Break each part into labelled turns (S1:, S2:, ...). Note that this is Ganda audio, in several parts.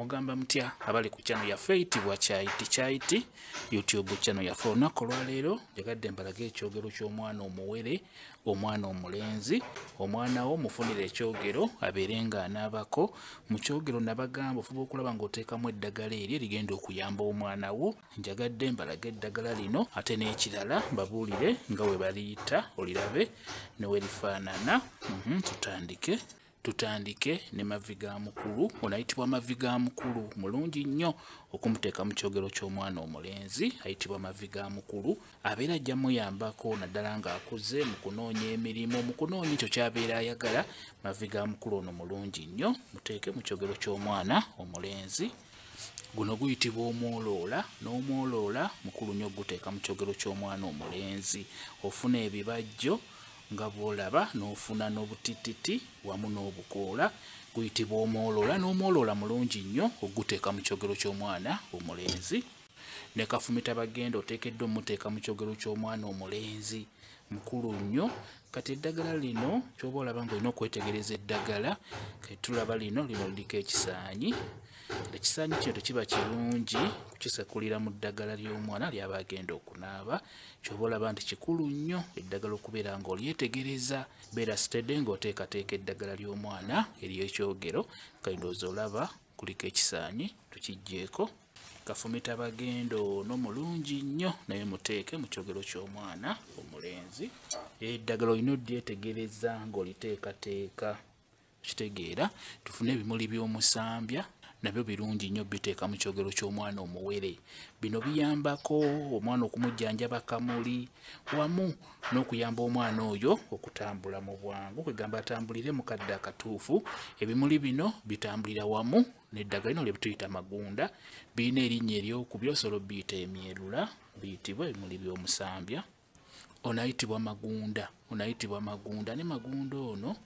S1: Mugamba mutya abali ku channel yaffe eyitibwa Kyaiti YouTube channel yaffe. Olunaku olwaleero njagadde mbalage ekyogero ky'omwana omuwere, omwana omulenzi. Omwana wo mufunire ekyogero abeere nga anaabako. Mu kyogero nabagamba ofuba okulaba ng'oteekamu eddagala eryo erigenda okuyamba omwana wo. Njagadde mbalage eddagala lino ate n'ekirala mbabuulire nga we baliyita olirabe ne we lifaanana. Tutandike ne mavi ga mukulu. Onayitibwa mavi ga mukulu, mulungi nnyo okumuteeka mu kyogero ky'omwana omulenzi. Ayitibwa mavi ga mukulu, abeera ajja muyambako naddala ng'akuze mu kunoonya emirimu, mu kunoonya ekyo ky'abeera ayagala. Mavi ga mukulu ono mulungi nnyo, muteeke mu kyogero ky'omwana omulenzi. Guno guyitibwa omwoloola, n'omwoloola mukulu nnyo guteeka mu kyogero ky'omwana omulenzi. Ofuna ebibajjo nga bw'olaba, n'ofuna n'obutititi wamu n'obukoola, guyitibwa omwoloola. N'omwoloola mulungi nnyo oguteeka mu kyogero ky'omwana omulenzi. Ne kafumita bagenda oteekeddwa omuteeka mu kyogero ky'omwana omulenzi, mukulu nnyo. Kati eddagala lino ky'oba olaba ng'olina okwetegereza eddagala, kati tulaba lino liriko ekisaanyi. Ekisaanyi kino tekiba kirungi kukisekulira mu ddagala ly'omwana ly'aba agenda okunaaba. Ky'oba olaba nti kikulu nnyo eddagala okubeera ng'olyetegereza. Beera sitedde ng'oteekateeka eddagala ly'omwana ery'ekyogero. Kayindoozi olaba kuliko ekisaanyi, tukiggyeeko. Kafumita bagenda ono mulungi nnyo, naye muteeke mu kyogero ky'omwana omulenzi. Eddagala olina odyetegereza ng'oliteekateeka. Kitegeera tufune ebimuli by'omusambya, nabyo birungi nnyo biteeka mu kyogero ky'omwana omuwere. Bino biyambako omwana okumujjanjaba kamuli wamu n'okuyamba omwana oyo okutambula mu bwangu, kwegamba atambulire mu kadde akatuufu. Ebimuli bino bitambulira wamu n'eddagala lino lye tuyita magunda. Birina erinnya eryokubyo, osobola biyita emyerula, biyitibwa ebimuli by'omusambya. Onayitibwa magunda, ne magunda ono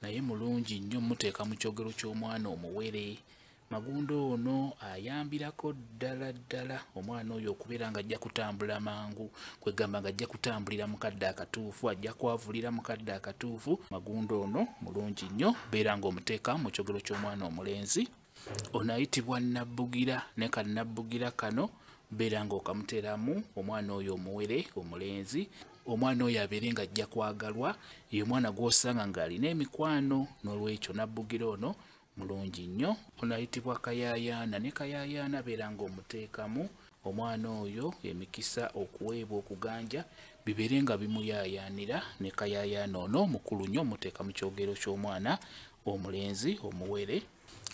S1: naye mulungi nnyo muteeka mu kyogero ky'omwana omuwere. Magunda ono ayambirako ddala omwana oyo okubeera ng'ajja kutambula mangu, kwegamba ng'ajja kutambulira mu kadde akatuufu, ajja kwavulira mu kadde akatuufu. Magunda ono mulungi nnyo, beera ng'omuteeka mu kyogero ky'omwana omulenzi. Onayitibwa nabbugira, ne kannabbugira kano beera ng'okamuteeramu omwana oyo omuwere omulenzi. Omwana oyo abeere ng'ajja kwagalwa, ye omwana gw'osanga ng'alina emikwano, n'olwekyo nabbugira ono mulungi nnyo. Onayitibwa kayaayaana, ne kayaayaana beera ng'omuteekamu omwana oyo emikisa, okuweebwa, okuganja bibeere nga bimuyaayaanira. Ne kayaayaana ono mukulu nnyo, muteeka mu kyogero ky'omwana omulenzi omuwere.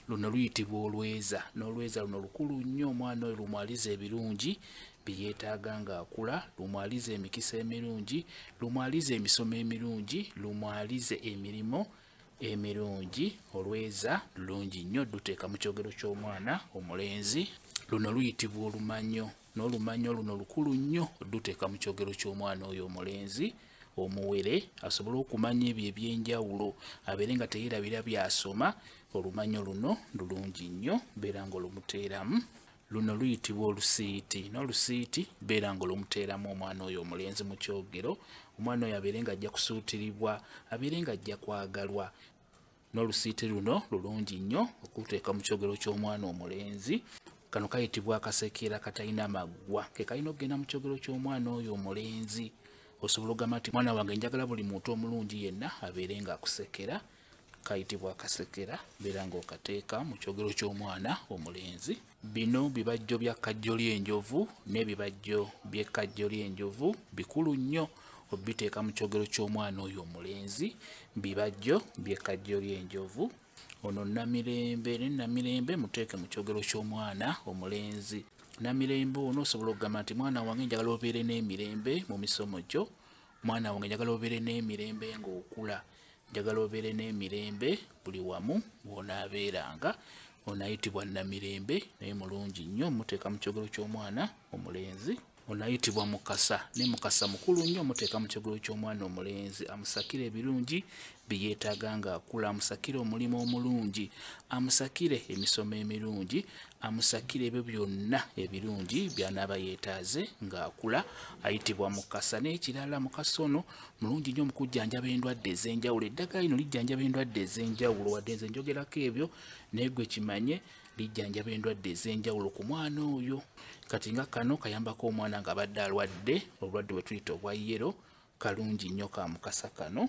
S1: Luno luyitibwa olweza, n'olweza luno lukulu nnyo. Omwana oyo lumwaliza ebirungi byeyeetaaga ng'akula, lumwaliza emikisa emirungi, lumwaliza emisomo emirungi, lumwalize emirimu emirungi. Olweza lulungi nnyo, duteeka mu kyogero ky'omwana omulenzi. Luno luyitibwa olumanyo, n'olumanyo luno lukulu nnyo, duteeka mu kyogero ky'omwana oyo omulenzi omuwere, asobole okumanya ebyo eby'enjawulo, abeere nga teyeerabira by'asoma. Olumanyo luno lulungi nnyo, beera ng'olumuteeramu. Luno luyitibwa olusiiti, n'olusiiti beera ng'olumuteeramu omwana oyo omulenzi mu kyogero. Omwana oyo abeere ng'ajja kusuutiribwa, abeere ng'ajja kwagalwa. N'olusiiti luno lulungi nnyo okuteeka mu kyogero ky'omwana omulenzi. Kano kayitibwa akasekera katalina maggwa, ke kalina okugenda mu kyogero ky'omwana oyo omulenzi. Osobola okugamba nti mwana wange njagala buli muntu omulungi yenna abeere ng'akusekera. Kayitibwa akasekera, beera ng'okateeka mu kyogero ky'omwana omulenzi. Bino bibajjo bya kkajjoli enjovu, n'ebibajjo by'ekkajjoli enjovu bikulu nnyo obiteeka mu kyogero ky'omwana oyo omulenzi. Bibajjo by'ekkajjoli enjovu. Ono Namirembe, ne Namirembe muteeke mu kyogero ky'omwana omulenzi. Namirembe ono osobola okugamba nti mwana wange njagala obeere n'emirembe mu misomo gyo, mwana wange njagala obeere n'emirembe ng'okula, njagala obeere n'emirembe buli wamu bw'onaabeeranga. Onayitibwa Namirembe, naye mulungi nnyo muteeka mu kyogero ky'omwana omulenzi. Onayitibwa Mukasa, ne Mukasa mukulu nnyo muteeka mu kyogero ky'omwana omulenzi. Amusakire ebirungi byeyeetaaga ng'akula, amusakire omulimu omulungi, amusakire emisomo emirungi, amusakire ebyo byonna ebirungi by'anaaba yeetaaze ng'akula. Ayitibwa Mukasa. N'ekirala Mukasa ono mulungi nnyo mu kujjanjaba endwadde ez'enjawulo. Eddagala lino lijjanjaba endwadde ez'enjawulo, wadde nze njogerako ebyo naye gwe kimanye. lijjanjaba endwadde ez'enjawulo ku mwana oyo. Kati nga kano kayambako omwana nga badde alwadde obulwadde bwe tuyita obwa yero, kalungi nnyo ka mukasa kano.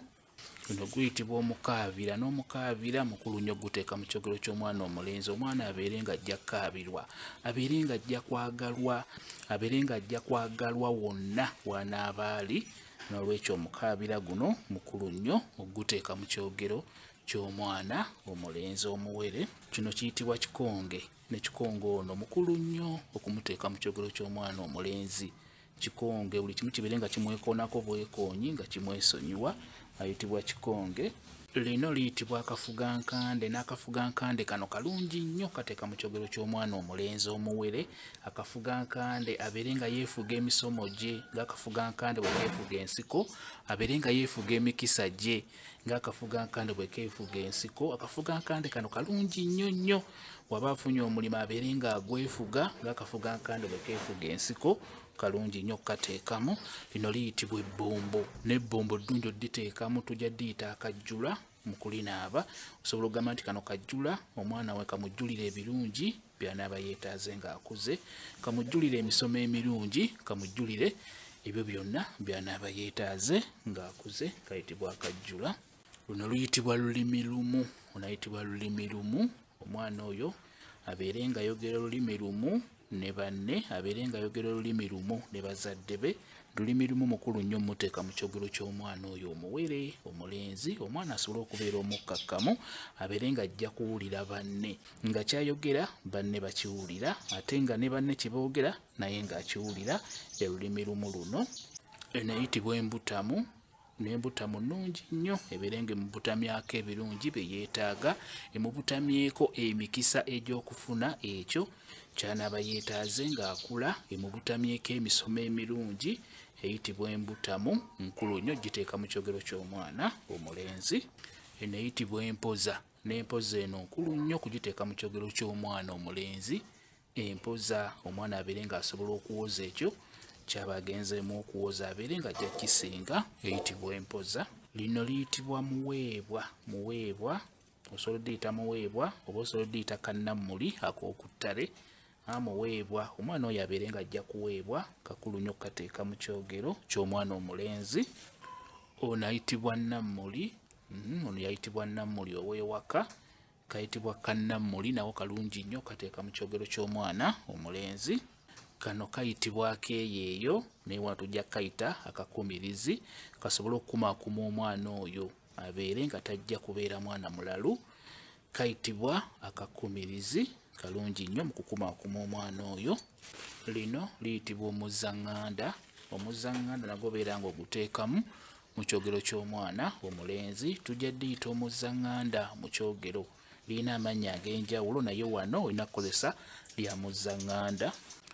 S1: Guno guyitibwa omukaabira, n'omukaabira mukulu nnyo guteeka mu kyogero ky'omwana omulenzi. Omwana abeere nga ajja kkaabirwa, abeere nga ajja kwagalwa, abeere nga ajja kwagalwa wonna w'anaaba ali. N'olwekyo omukaabira guno mukulu nnyo oguteeka mu kyogero ky'omwana omulenzi omuwere. Kino kiyitibwa kikonge, ne kikonge ono mukulu nnyo okumuteeka mu kyogero ky'omwana omulenzi. Kikonge buli kimu kibeere nga kimwekoonako bwekoonyi nga kimwesonyiwa, ayitibwa kikonge. Lino liyitibwa akafugankande, n'akafugankande kano kalungi nnyo kateeka mu kyogero ky'omwana omulenzi omuwere. Akafugankande abeere nga yeefuga emisomo gye ng'akafugankande bwe keefuga ensiko, abeere nga yeefuga emikisa gye ng'akafugankande bwe keefuga ensiko. Akafugankande kano kalungi nnyo nnyo. Waba afunye omulimu abeere nga agwefuga ng'akafugankande bwe keefuga ensiko, kalungi nnyo kateekamu. Lino liyitibwa ebbombo, n'ebbombo ddungi odditeekamu, tujja ddiyita akajjula mu kulinaaba. Osobola okugamba nti kano kajjula omwana we kamujjulire ebirungi by'anaaba yeetaaze ng'akuze, kamujjulire emisomo emirungi, kamujjulire ebyo byonna by'anaaba yeetaaze ng'akuze, kayitibwa akajjula. Luno luyitibwa lulimi lumu, unayitibwa lulimi lumu. Omwana oyo abeere nga ayogera olulimi lumu ne banne, abeere nga ayogera olulimi lumu ne bazadde be. Lulimi lumu mukulu nnyo muteeka mu kyogero ky'omwana oyo omuwere omulenzi. Omwana asobole okubeera omukkakkamu, abeere nga ajja kuwulira banne, nga kyayogera banne bakiwulira, ate nga ne banne kye boogera naye ng'akiwulira. Olulimi lumu luno enayitibwa embutamu, n'embutamu nnungi nnyo, ebeere nga emubutamyako ebirungi bye yeetaaga, emubutamyeko emikisa egy'okufuna ekyo ky'anaaba yeetaaze ng'akula, emubutamyeko emisomo emirungi, eyitibwa embutamu nkulu nnyo, giteeka mu kyogero ky'omwana omulenzi. Eno eyitibwa empoza, n'empoza eno nkulu nnyo kugiteeka mu kyogero ky'omwana omulenzi. Empoza omwana abeere ng'asobola okuwoza ekyo kyaba agenzeemu okuwoza, abeere nga ajja kisinga, eyitibwa empoza. Lino liyitibwa muweebwa, muweebwa osobola oddiyita muweebwa oba osobola oddiyita kannammuli ak'okuttale. Muweebwa omwana oyo abeere nga ajja kuweebwa, kakulu nnyo kateeka mu kyogero ky'omwana omulenzi. Ono ayitibwa nammuli, ono yayitibwa nammuli ow'ewaka, kayitibwa kannammuli, nawo kalungi nnyo kateeka mu kyogero ky'omwana omulenzi. Kano kayitibwa akeeyeeyo, naye wano tujja kayita akakumirizi, kasobole okukumaakuma omwana oyo abeere nga tajja kubeera mwana mulalu. Kayitibwa akakumirizi, kalungi nnyo mu kukumaakuma omwana oyo. Lino liyitibwa omuzzaŋŋanda, omuzzaŋŋanda nagwo beera nga oguteekamu mu kyogero ky'omwana omulenzi. Tujja ddiyita omuzzaŋŋanda mu kyogero, lirina amannya ag'enjawulo naye wano olina kukozesa lya muzzaŋŋanda.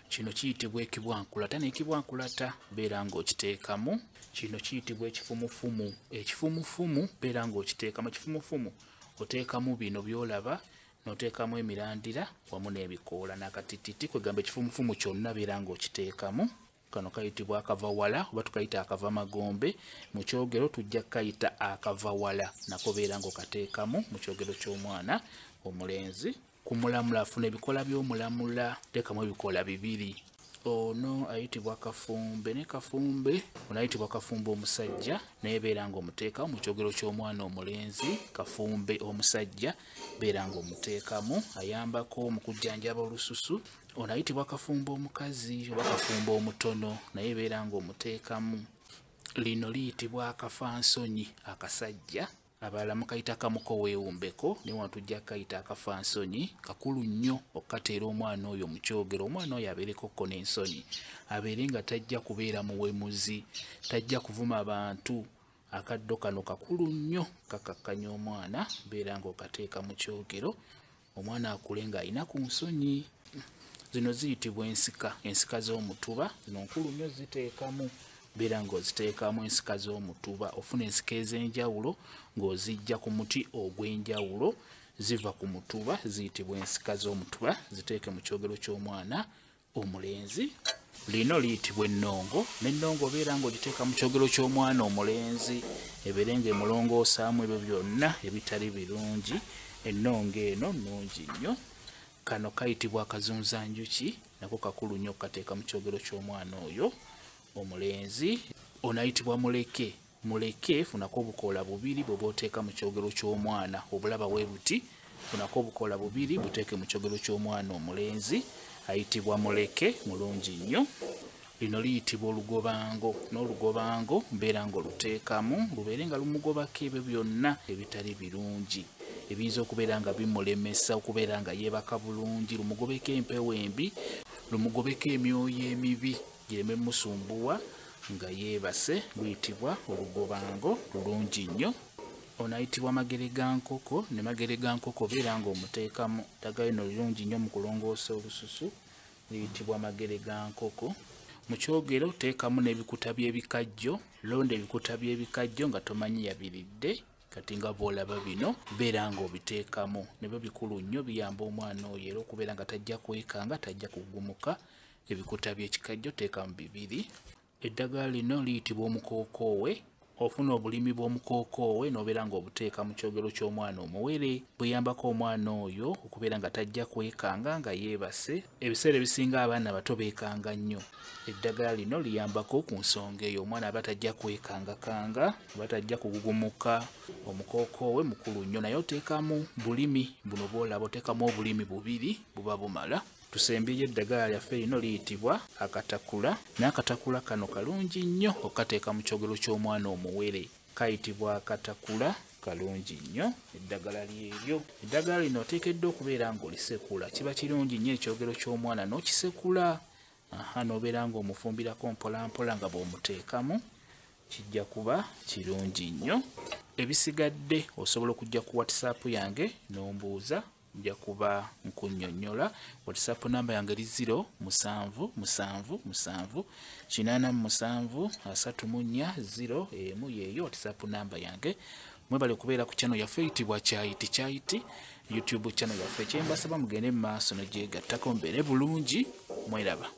S1: Kino kiyitibwa ekibwankulata, n'ekibwankulata beera ng'okiteekamu. Kino kiyitibwa ekifumufumu, ekifumufumu beera ng'okiteekamu. Ekifumufumu oteekamu bino by'olaba, n'oteekamu emirandira wamu n'ebikoola n'akatititi, kwegamba ekifumufumu kyonna beera ng'okiteekamu. Kano kayitibwa akavawala oba tukayita akavamagombe. Mu kyogero tujja kayita akavawala, nako beera ng'okateekamu mu kyogero ky'omwana omulenzi. Kumulamula, afuna ebikoola by'omulamula, teekamu ebikoola bibiri. Ono ayitibwa kafumbe, ne kafumbe ono ayitibwa kafumbe omusajja, naye beera ng'omuteekamu mu kyogero ky'omwana omulenzi. Kafumbe omusajja beera ng'omuteekamu, ayambako mu kujjanjaba olususu. Ono ayitibwa kafumbe omukazi oba kafumbe omutono, naye beera ng'omuteekamu. Lino liyitibwa akafansonyi akasajja, abalala mukayita kamuko weewumbeko, naye wano tujja kayita akafansonyi. Kakulu nnyo okukateera omwana oyo mu kyogero. Omwana oyo abeerekokko n'ensonyi, abeere nga tajja kubeera muwemuzi, tajja kuvuma bantu. Akaddo kano kakulu nnyo kakakkanya omwana, beera ng'okateeka mu kyogero, omwana akule ng'alina ku nsonyi. Zino ziyitibwa ensika, ensika z'omutuba, zino nkulu nnyo ziteekamu, beera ng'oziteekamu ensika z'omutuba. Ofuna ensika ez'enjawulo ng'ozijja ku muti ogw'enjawulo, ziva ku mutuba, ziyitibwa ensika z'omutuba, ziteeke mu kyogero ky'omwana omulenzi. Lino liyitibwa ennongo, n'ennongo beera ng'ogiteeka mu kyogero ky'omwana omulenzi, ebeere ng'emulongoosaamu ebyo byonna ebitali birungi. Ennongo eno nnungi nnyo. Kano kayitibwa akazunzanjuki, nako kakulu nnyo okukateeka mu kyogero ky'omwana oyo omulenzi. Ono ayitibwa muleke. Muleke funako obukoola bubiri bwe bw'oteeka mu kyogero ky'omwana, obulaba bwe buti. Funako obukoola bubiri buteeke mu kyogero ky'omwana omulenzi, ayitibwa muleke, mulungi nnyo. Lino liyitibwa olugobango. N'olugobango mbeera ng'oluteekamu lubeere nga lumugobako ebyo byonna ebitali birungi ebiyinza okubeera nga bimulemesa okubeera nga yeebaka bulungi, lumugobeko empewo embi, lumugobeko emyoyo emibi gireme musumbuwa nga yeebase. Luyitibwa olugobango, lulungi nnyo. Ono ayitibwa magere ga nkoko. Ne magere ga nkoko beera ng'omuteekamu ddagala lino lirungi nnyo mu kulongoosa olususu, liyitibwa magere ga nkoko. Mu kyogero teekamu n'ebikuta by'ebikajjo. Londa ebikuta by'ebikajjo nga tomanyi yabiridde, kati nga bw'olaba bino beera ng'obiteekamu. Nebyo bikulu nnyo, biyamba omwana oyo era okubeera nga tajja kwekanga, tajja kugumuka. Ebikuta by'ekikajjo teekamu bibiri. Eddagala lino liyitibwa omukookoowe. Ofuna obulimi bw'omukookoowe n'obeera ng'obuteeka mu kyogero ky'omwana omuwere. Buyambako omwana oyo okubeera nga tajja kwekanga nga yeebase. Ebiseera ebisinga abaana bato beekanga nnyo. Eddagala lino liyambako ku nsonga eyo, omwana aba tajja kwekangakanga, aba tajja kugugumuka. Omukookoowe mukulu nnyo, naye oteekamu bulimi buno bw'olaba, oteekamu obulimi bubiri buba bumala. Tusembyeyo eddagala lyaffe lino liyitibwa akatakula. N'akatakula kano kalungi nnyo okateeka mu kyogero ky'omwana omuwere, kayitibwa akatakula, kalungi nnyo eddagala lyeryo. Eddagala lino oteekeddwa okubeera ng'olisekula, kiba kirungi nnyo ekyogero ky'omwana n'okisekula. N'obeera ng'omufumbirako mpolampola nga bw'omuteekamu, kijja kuba kirungi nnyo. Ebisigadde osobola okujja ku WhatsApp yange n'ombuuza, nja kuba nkunnyonnyola. WhatsApp namba yange eri 0777873401 yeeyo WhatsApp namba yange. Mwebale okubeera ku channel yaffe eyitibwa Kyayiti, YouTube channel yaffe. Kyembasaba mugende mu maaso n'ogyegattako mbeere bulungi. Mweraba.